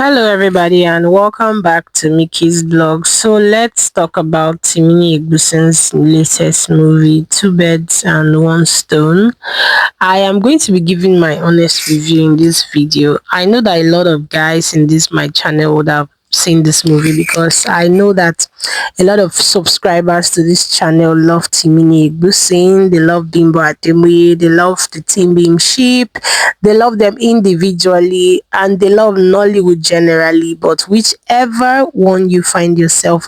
Hello, everybody, and welcome back to Mickey's blog. So, let's talk about Timini Egbuson's latest movie, Two Birds and One Stone. I am going to be giving my honest review in this video. I know that a lot of guys in this my channel would have seen this movie because I know that a lot of subscribers to this channel love Timini Egbuson, they love Bimbo Ademoye, they love the Team Beam Sheep, they love them individually, and they love Nollywood generally. But whichever one you find yourself,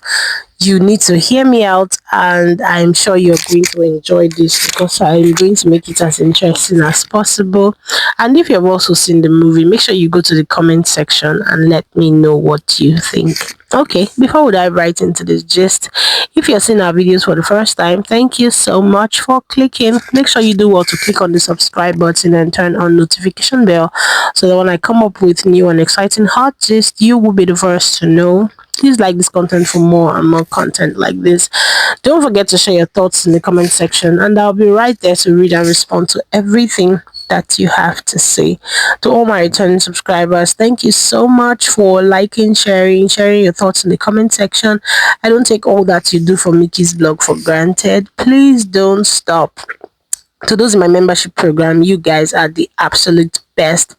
you need to hear me out, and I'm sure you're going to enjoy this because I'm going to make it as interesting as possible. And if you've also seen the movie, make sure you go to the comment section and let me know what you think. Okay, before we dive right into this gist, if you're seeing our videos for the first time, thank you so much for clicking. Make sure you do well to click on the subscribe button and turn on notification bell so that when I come up with new and exciting hot gist, you will be the first to know. Please like this content for more and more content like this. Don't forget to share your thoughts in the comment section, and I'll be right there to read and respond to everything that you have to say. To all my returning subscribers, thank you so much for liking, sharing your thoughts in the comment section. I don't take all that you do for Mickey's blog for granted. Please don't stop. To those in my membership program, you guys are the absolute best.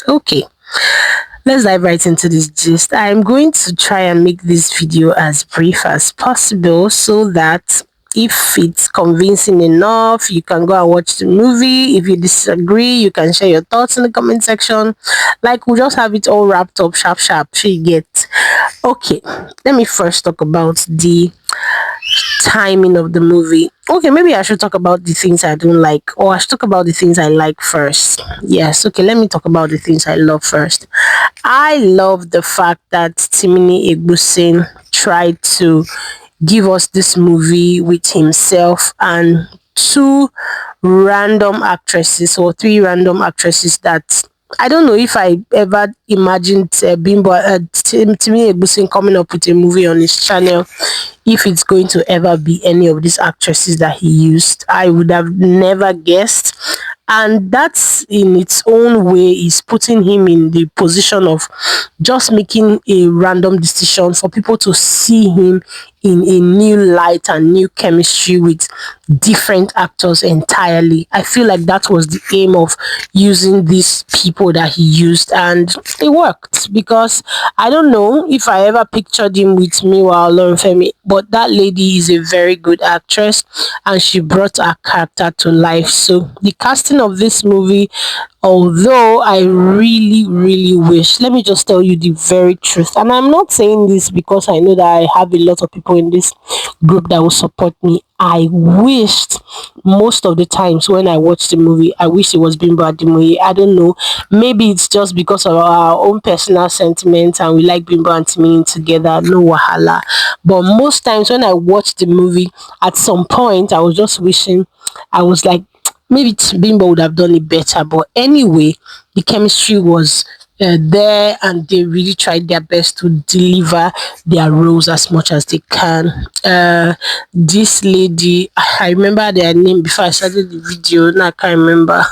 Okay, let's dive right into this gist. I'm going to try and make this video as brief as possible so that if it's convincing enough, you can go and watch the movie. If you disagree, you can share your thoughts in the comment section. Like, we'll just have it all wrapped up sharp. So you get. Okay, let me first talk about the timing of the movie. Okay, maybe I should talk about the things I don't like, or I should talk about the things I like first. Yes, okay, let me talk about the things I love first. I love the fact that Timini Egbuson tried to give us this movie with himself and two random actresses or three random actresses that I don't know if I ever imagined Timini Egbuson coming up with a movie on his channel. If it's going to ever be any of these actresses that he used, I would have never guessed. And that's in its own way is putting him in the position of just making a random decision for people to see him in a new light and new chemistry with different actors entirely. I feel like that was the aim of using these people that he used, and it worked because I don't know if I ever pictured him with Miwa Olorunfemi, but that lady is a very good actress and she brought her character to life. So the casting of this movie, although I really wish, let me just tell you the very truth, and I'm not saying this because I know that I have a lot of people in this group that will support me. I wished most of the times when I watched the movie, I wish it was Bimbo Ademoye. I don't know, maybe it's just because of our own personal sentiments and we like Bimbo and Timini together, no wahala. But most times when I watched the movie, at some point I was just wishing, I was like, maybe Bimbo would have done it better. But anyway, the chemistry was there, and they really tried their best to deliver their roles as much as they can. This lady, I remember their name before I started the video, now I can't remember.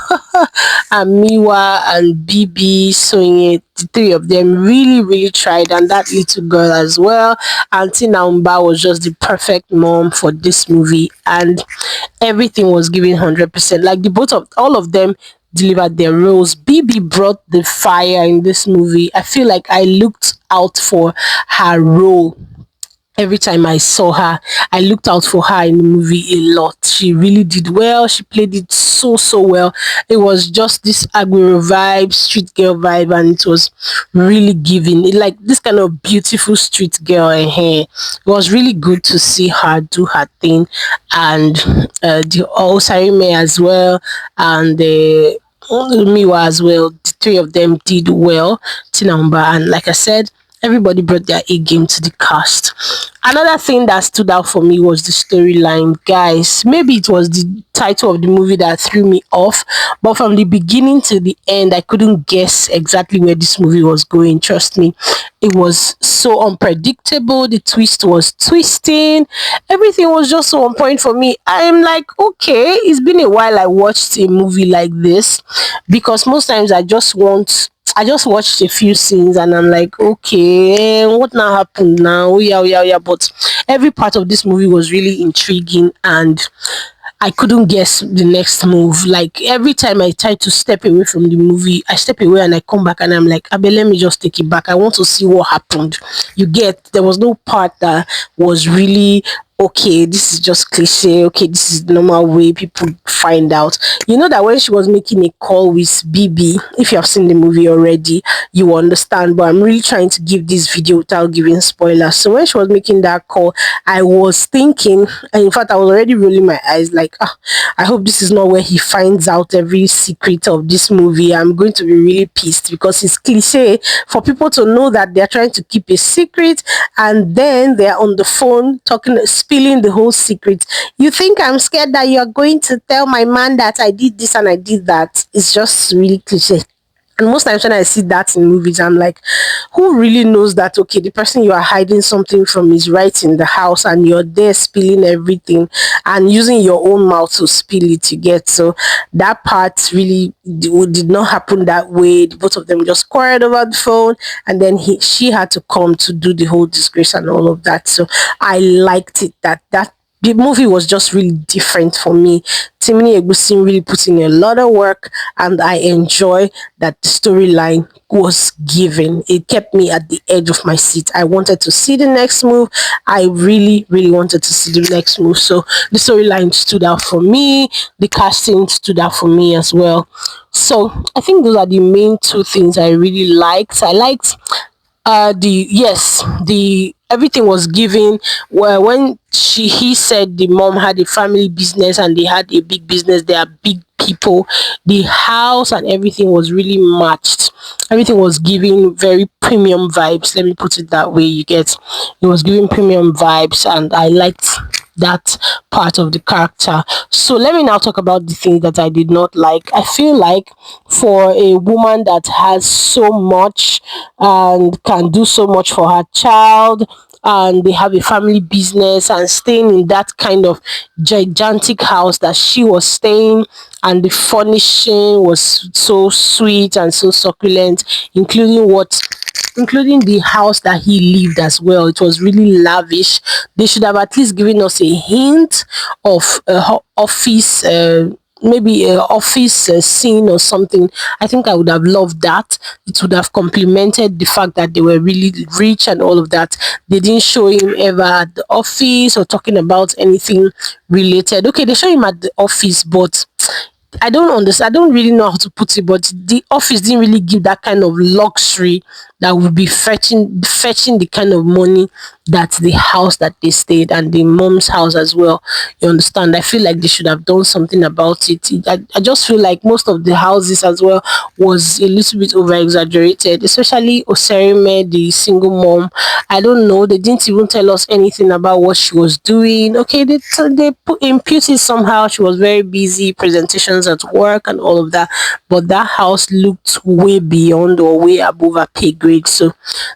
Amiwa and Bibi Soye, the three of them really tried, and that little girl as well. Auntie Naumba was just the perfect mom for this movie, and everything was given 100%. Like the both of all of them delivered their roles. Bibi brought the fire in this movie. I feel like I looked out for her role. Every time I saw her, I looked out for her in the movie a lot. She really did well. She played it so well. It was just this Aguero vibe, street girl vibe, and it was really giving. It, like this kind of beautiful street girl hair. It was really good to see her do her thing, and the Osarime as well, and the Miwa as well. The three of them did well. Tinamba, and like I said, everybody brought their A game to the cast. Another thing that stood out for me was the storyline, guys. Maybe it was the title of the movie that threw me off, but from the beginning to the end, I couldn't guess exactly where this movie was going. Trust me, it was so unpredictable. The twist was twisting. Everything was just so on point for me. I'm like, okay, it's been a while I watched a movie like this, because most times I just want I just watched a few scenes and I'm like, okay, what now happened now? Oh, yeah, oh, yeah, oh, yeah. But every part of this movie was really intriguing, and I couldn't guess the next move. Like every time I try to step away from the movie, I step away and I come back and I'm like, Abe, let me just take it back. I want to see what happened. You get, there was no part that was really okay. This is just cliche. Okay, this is the normal way people find out. You know that when she was making a call with BB, if you have seen the movie already, you will understand. But I'm really trying to give this video without giving spoilers. So when she was making that call, I was thinking, and in fact, I was already rolling my eyes like, ah, I hope this is not where he finds out every secret of this movie. I'm going to be really pissed because it's cliche for people to know that they're trying to keep a secret and then they're on the phone talking, spilling the whole secret. You think I'm scared that you're going to tell my man that I did this and I did that? It's just really cliche. And most times when I see that in movies, I'm like, who really knows that, okay, the person you are hiding something from is right in the house and you're there spilling everything and using your own mouth to spill it, you get? So that part really did not happen that way. Both of them just quarreled over the phone, and then she had to come to do the whole disgrace and all of that. So I liked it, that the movie was just really different for me. Timini Egbuson really put in a lot of work, and I enjoy that the storyline was given. It kept me at the edge of my seat. I wanted to see the next move. I really, really wanted to see the next move. So the storyline stood out for me. The casting stood out for me as well. So I think those are the main two things I really liked. I liked the yes, the everything was given. Well, when he said the mom had a family business and they had a big business, they are big people, the house and everything was really matched. Everything was giving very premium vibes, let me put it that way. You get, it was giving premium vibes, and I liked that part of the character. So let me now talk about the things that I did not like. I feel like for a woman that has so much and can do so much for her child, and they have a family business, and staying in that kind of gigantic house that she was staying, and the furnishing was so sweet and so succulent, including the house that he lived as well. It was really lavish. They should have at least given us a hint of a office, maybe a office scene or something. I think I would have loved that. It would have complemented the fact that they were really rich and all of that. They didn't show him ever at the office or talking about anything related. Okay, they show him at the office, but I don't understand. I don't really know how to put it, but the office didn't really give that kind of luxury that would be fetching the kind of money that the house that they stayed, and the mom's house as well. You understand? I feel like they should have done something about it. I just feel like most of the houses as well was a little bit over exaggerated, especially Oserime, the single mom. I don't know. They didn't even tell us anything about what she was doing. Okay, they put imputed somehow. She was very busy, presentations at work and all of that. But that house looked way beyond or way above her pay grade. So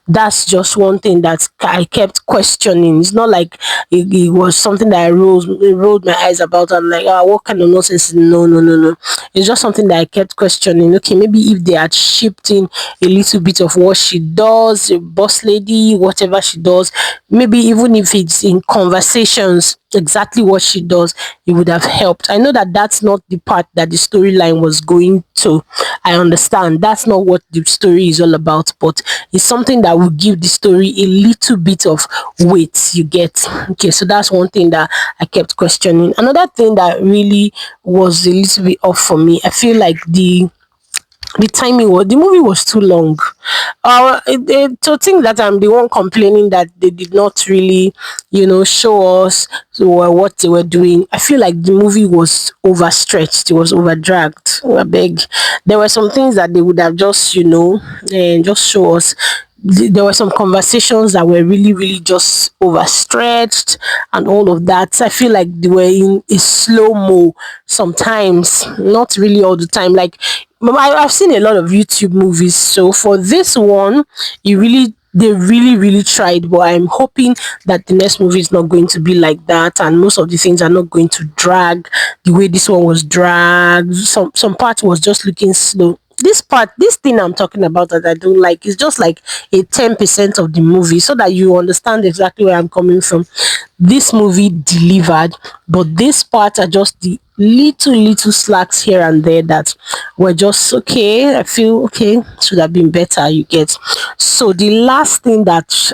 that's just one thing that I kept questioning. It's not like it was something that rolled my eyes about and like, ah, what kind of nonsense? No, no, no, no. It's just something that I kept questioning. Okay, maybe if they had shipped in a little bit of what she does, a boss lady, whatever she does, maybe even if it's in conversations, exactly what she does, it would have helped. I know that that's not the part that the storyline was going to. I understand that's not what the story is all about, but it's something that will give the story a little bit of weight, you get? Okay, so that's one thing that I kept questioning. Another thing that really was a little bit off for me, I feel like the timing was, the movie was too long. To think that I'm the one complaining that they did not really, show us what they were doing. I feel like the movie was overstretched. It was overdragged. I beg. There were some things that they would have just, and just show us. There were some conversations that were really, really just overstretched and all of that. I feel like they were in a slow mo sometimes, not really all the time. Like I've seen a lot of YouTube movies, so for this one, they really, really tried. But I'm hoping that the next movie is not going to be like that, and most of the things are not going to drag the way this one was dragged. Some part was just looking slow. this part, this thing I'm talking about that I don't like is just like a 10% of the movie, so that you understand exactly where I'm coming from. This movie delivered, but this part are just the little slacks here and there that were just okay. I feel okay, should have been better, you get. So the last thing that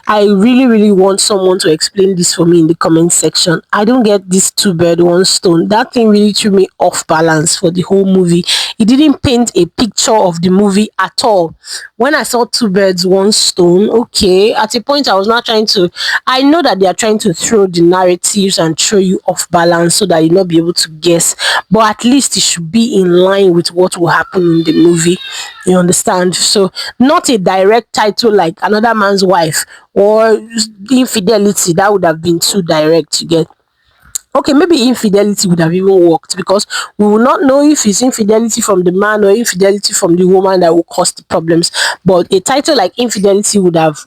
I really want someone to explain this for me in the comment section. I don't get this two bird one stone. That thing really threw me off balance for the whole movie. It didn't paint a picture of the movie at all. When I saw two birds one stone, okay, at a point I was not trying to, I know that they are trying to throw the narratives and throw you off balance so that you not be able to guess, but at least it should be in line with what will happen in the movie. You understand? So not a direct title like Another Man's Wife or Infidelity. That would have been too direct, you get. Okay, maybe infidelity would have even worked, because we will not know if it's infidelity from the man or infidelity from the woman that will cause the problems. But a title like Infidelity would have,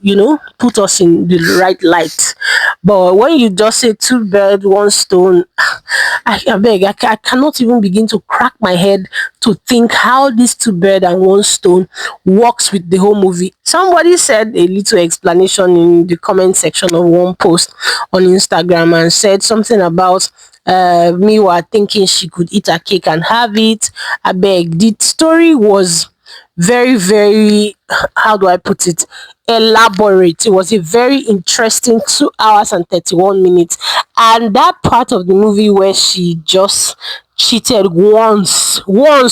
put us in the right light. But when you just say two birds, one stone, I beg, I cannot even begin to crack my head to think how this two bird and one stone works with the whole movie. Somebody said a little explanation in the comment section of one post on Instagram and said something about me were thinking she could eat a cake and have it. I beg, the story was very, how do I put it, elaborate. It was a very interesting 2 hours and 31 minutes. And that part of the movie where she just cheated once,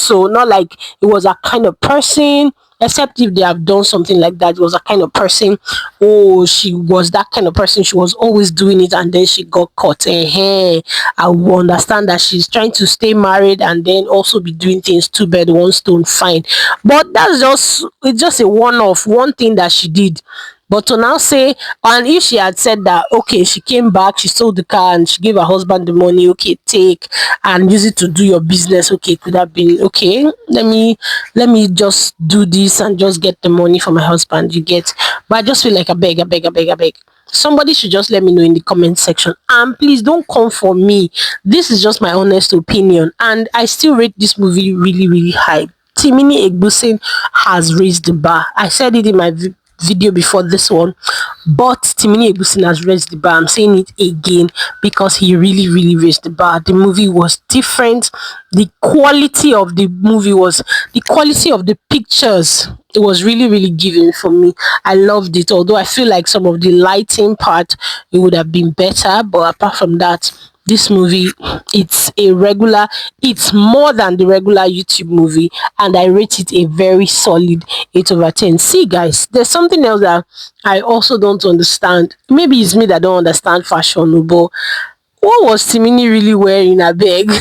so not like it was a kind of person, except if they have done something like that. It was a kind of person. Oh, she was that kind of person. She was always doing it and then she got caught. I will understand that she's trying to stay married and then also be doing things two bed, one stone, fine. But that's just, it's just a one off, one thing that she did. But to now say, and if she had said that, okay, she came back, she sold the car and she gave her husband the money, okay, take and use it to do your business, okay, could have been okay. Let me just do this and just get the money for my husband, you get. But I just feel like I beg. Somebody should just let me know in the comment section. And please don't come for me. This is just my honest opinion. And I still rate this movie really high. Timini Egbuson has raised the bar. I said it in my video before this one, but Timini Egbuson has raised the bar. I'm saying it again because he really raised the bar. The movie was different. The quality of the movie was, the quality of the pictures, it was really giving for me. I loved it, although I feel like some of the lighting part, it would have been better, but apart from that, this movie, it's more than the regular YouTube movie, and I rate it a very solid 8 over 10. See guys, there's something else that I also don't understand. Maybe it's me that don't understand fashion, but what was Timini really wearing, I beg?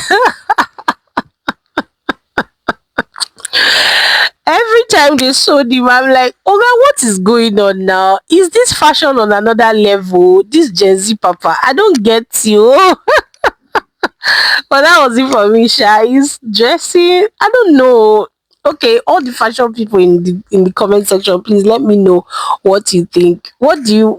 Every time they showed him, I'm like, oh god, what is going on now? Is this fashion on another level? This Gen Z papa, I don't get you. But that was it for me, Sha. Is dressing, I don't know. Okay, all the fashion people in the comment section, please let me know what you think. What do you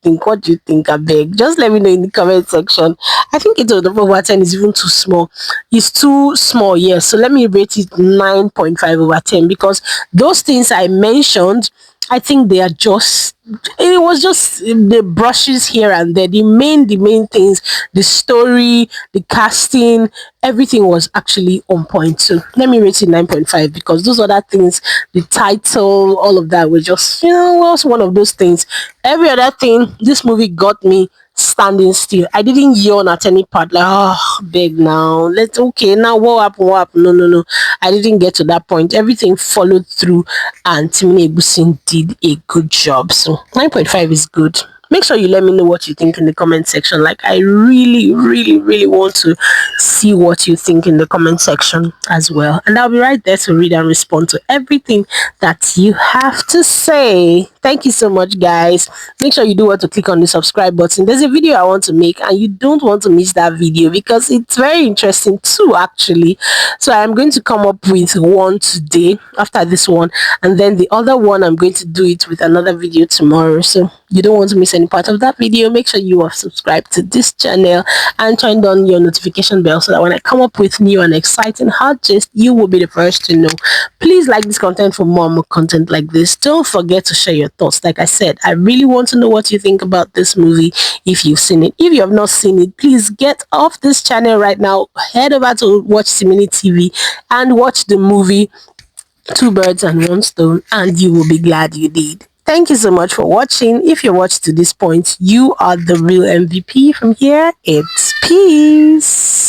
think? What do you think? I beg. Just let me know in the comment section. I think it over 10 is even too small. It's too small, yes. So let me rate it 9.5 over 10, because those things I mentioned, I think they are just, it was just the brushes here and there. The main things, the story, the casting, everything was actually on point. So let me rate it 9.5, because those other things, the title, all of that, were just, was one of those things. Every other thing, this movie got me standing still. I didn't yawn at any part like, oh beg now, let's, okay, now what happened. No, I didn't get to that point. Everything followed through and Timini Egbuson did a good job. So 9.5 is good. Make sure you let me know what you think in the comment section. Like, I really want to see what you think in the comment section as well, and I'll be right there to read and respond to everything that you have to say. Thank you so much, guys. Make sure you do want to click on the subscribe button. There's a video I want to make and you don't want to miss that video, because it's very interesting too, actually. So I'm going to come up with one today after this one, and then the other one I'm going to do it with another video tomorrow. So you don't want to miss any part of that video, make sure you are subscribed to this channel and turned on your notification bell so that when I come up with new and exciting hot gist, you will be the first to know. Please like this content for more content like this. Don't forget to share your thoughts. Like I said, I really want to know what you think about this movie if you've seen it. If you have not seen it, please get off this channel right now. Head over to watch Timini TV and watch the movie Two Birds and One Stone, and you will be glad you did. Thank you so much for watching. If you watched to this point, you are the real MVP. From here, it's peace.